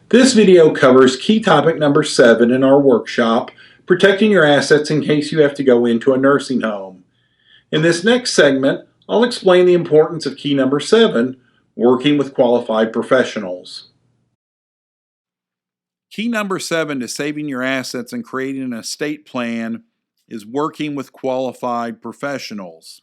This video covers key topic number 7 in our workshop, protecting your assets in case you have to go into a nursing home. In this next segment, I'll explain the importance of key number 7, working with qualified professionals. Key number 7 to saving your assets and creating an estate plan is working with qualified professionals.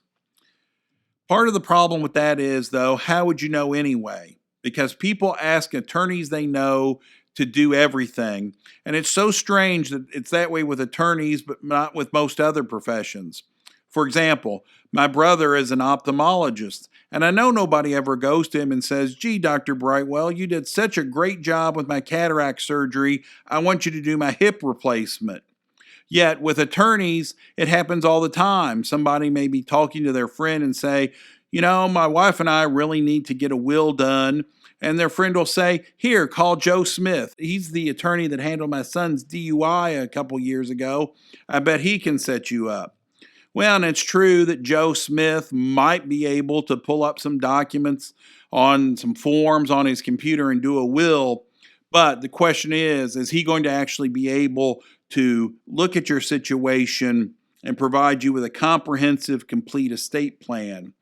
Part of the problem with that is, though, how would you know anyway? Because people ask attorneys they know to do everything. And it's so strange that it's that way with attorneys, but not with most other professions. For example, my brother is an ophthalmologist, and I know nobody ever goes to him and says, "Gee, Dr. Brightwell, you did such a great job with my cataract surgery. I want you to do my hip replacement." Yet with attorneys, it happens all the time. Somebody may be talking to their friend and say, my wife and I really need to get a will done. And their friend will say, "Here, call Joe Smith. He's the attorney that handled my son's DUI a couple years ago. I bet he can set you up." Well, and it's true that Joe Smith might be able to pull up some documents on some forms on his computer and do a will. But the question is he going to actually be able to look at your situation and provide you with a comprehensive, complete estate plan?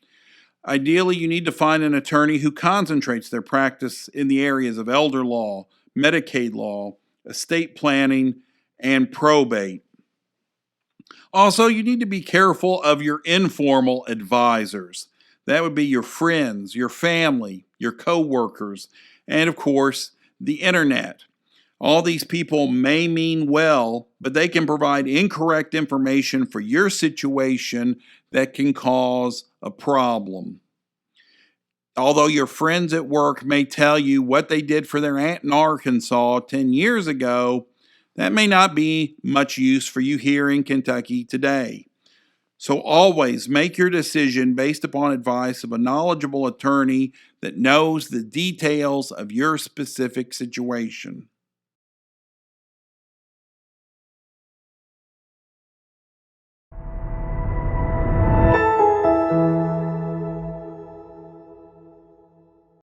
Ideally, you need to find an attorney who concentrates their practice in the areas of elder law, Medicaid law, estate planning, and probate. Also, you need to be careful of your informal advisors. That would be your friends, your family, your coworkers, and of course, the internet. All these people may mean well, but they can provide incorrect information for your situation that can cause a problem. Although your friends at work may tell you what they did for their aunt in Arkansas 10 years ago, that may not be much use for you here in Kentucky today. So always make your decision based upon advice of a knowledgeable attorney that knows the details of your specific situation.